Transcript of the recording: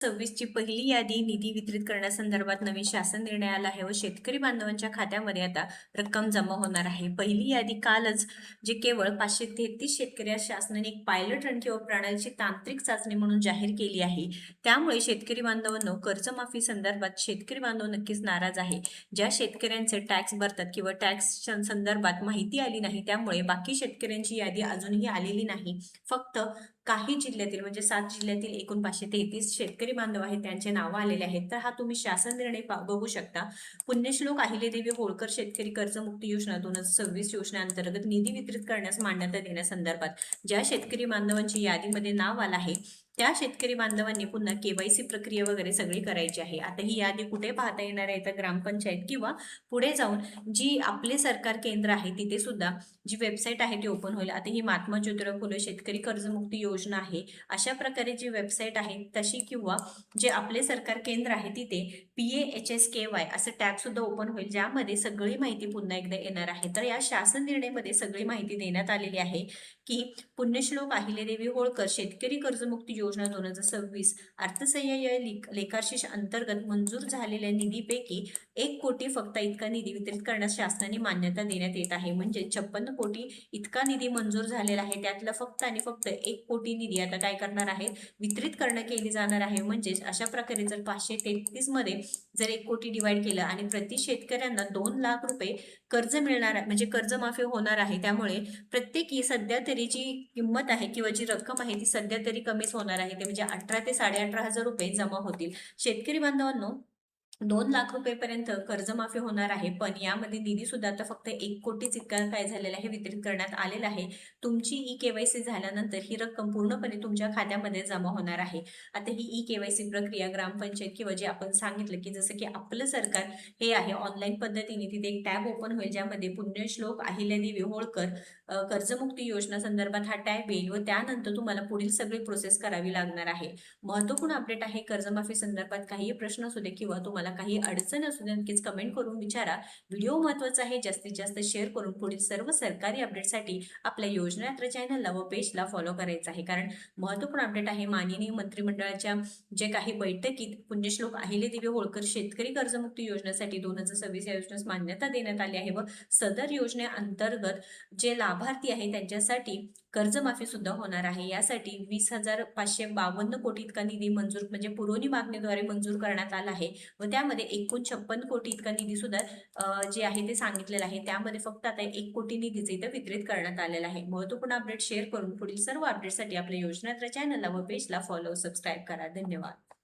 26 ची पहिली यादी निधी वितरित करण्यासंदर्भात नवीन शासन निर्णय आला आहे व शेतकरी बांधवांच्या खात्यामध्ये आता रक्कम जमा होणार आहे। पहिली यादी कालच जे केवळ 533 शेतकऱ्यास शासनाने एक पायलट रन किंवा प्रणालीची तांत्रिक चाचणी म्हणून जाहीर केली आहे। त्यामुळे शेतकरी बांधवांनो कर्जमाफी संदर्भात शेतकरी बांधव नक्कीच नाराज आहे। ज्या शेतकऱ्यांचे टॅक्स भरतात किंवा टॅक्स संदर्भात माहिती आली नाही त्यामुळे बाकी शेतकऱ्यांची यादी अजूनही आलेली नाही। फक्त काही जिल्ह्यातील म्हणजे 7 जिल्ह्यातील एकूण 533 शेतकरी बांधव आहेत त्यांचे नावं आलेले आहेत। तर हा तुम्ही शासन निर्णय बघू शकता। पुण्यश्लोक अहिल्यादेवी होळकर शेतकरी कर्जमुक्ती योजना 2026 योजनेअंतर्गत निधी वितरित करण्यास मान्यता देण्यासंदर्भात ज्या शेतकरी बांधवांची यादीमध्ये नाव आलं आहे त्या शेतकरी बांधवांनी पुन्हा केवायसी प्रक्रिया वगैरे सगळी करायची आहे। आता ही यादी कुठे पाहता येणार आहे तर ग्रामपंचायत किंवा पुढे जाऊन जी आपले सरकार केंद्र आहे तिथे सुद्धा जी वेबसाईट आहे ती ओपन होईल। आता ही महात्मा ज्योतिराव फुले शेतकरी कर्जमुक्ती योजना आहे। अशा प्रकारे जी वेबसाईट आहे तशी किंवा जे आपले सरकार केंद्र आहे तिथे PAHSKY असं टॅब सुद्धा ओपन होईल ज्यामध्ये सगळी माहिती पुन्हा एकदा येणार आहे। तर या शासन निर्णयामध्ये सगळी माहिती देण्यात आलेली आहे की पुण्यश्लोक अहिल्यादेवी होळकर शेतकरी कर्जमुक्ती योजना 2026 अर्थसहाय्य लेखाशीर्ष अंतर्गत मंजूर झालेल्या निधीपैकी 1 कोटी फक्त इतका निधी वितरित करण्यास शासनाने मान्यता देण्यात येत आहे। म्हणजे 56 कोटी इतका निधी मंजूर झालेला आहे त्यातला फक्त आणि फक्त 1 कोटी निधी आता काय करणार आहे वितरित केली जाणार आहे। म्हणजेच अशा प्रकारे जर 533 मध्ये जर 1 कोटी डिवाइड केलं आणि प्रति शेतकऱ्यांना 2 लाख रुपये कर्ज मिळणार आहे म्हणजे कर्जमाफी होणार आहे। त्यामुळे प्रत्येकी सध्या तरी जी किंमत आहे किंवा जी रक्कम आहे ती सध्या तरी कमीच होणार आहे। ते म्हणजे 18 ते 18,500 रुपये जमा होतील। शेतकरी बांधवांनो 2 लाख रुपयेपर्यंत कर्जमाफी होणार आहे पण यामध्ये निधी सुद्धा आता फक्त 1 कोटीच इतका काय झालेला आहे वितरित करण्यात आलेला आहे। तुमची KYC झाल्यानंतर ही रक्कम पूर्णपणे तुमच्या खात्यामध्ये जमा होणार आहे। आता ही KYC प्रक्रिया ग्रामपंचायत किंवा जे आपण सांगितलं की जसं की आपलं सरकार हे आहे ऑनलाईन पद्धतीने तिथे एक टॅब ओपन होईल ज्यामध्ये पुण्यश्लोक अहिल्यादेवी होळकर कर्जमुक्ती योजना संदर्भात हा टॅब येईल व त्यानंतर तुम्हाला पुढील सगळी प्रोसेस करावी लागणार आहे। महत्त्वपूर्ण अपडेट आहे कर्जमाफी संदर्भात काही प्रश्न असू दे किंवा तुम्हाला काही अडचण असू दे नक्कीच कमेंट करून विचारा। व्हिडिओ महत्त्वाचा आहे जास्तीत जास्त शेअर करून पुढील सर्व सरकारी अपडेटसाठी आपल्या योजना यात्रा चॅनलला व पेजला फॉलो करायचं आहे। कारण महत्त्वपूर्ण अपडेट आहे माननीय मंत्रिमंडळाच्या जे काही बैठकीत पुण्यश्लोक अहिल्यादेवी होळकर शेतकरी कर्जमुक्ती योजनेसाठी 2026 या योजनेस मान्यता देण्यात आली आहे व सदर योजनेअंतर्गत जे लाभार्थी आहे त्यांच्यासाठी कर्जमाफी सुद्धा होणार आहे। यासाठी 20,552 कोटी इतका निधी मंजूर म्हणजे पुरवणी मागणीद्वारे मंजूर करण्यात आला आहे व त्यामध्ये एकूण 56 कोटी इतका निधी सुद्धा जे आहे ते सांगितलेलं आहे। त्यामध्ये फक्त आता 1 कोटी निधीचे इथं वितरित करण्यात आलेला आहे। महत्त्वपूर्ण अपडेट शेअर करून पुढील सर्व अपडेटसाठी आपल्या योजना चॅनलला व पेजला फॉलो सबस्क्राईब करा। धन्यवाद।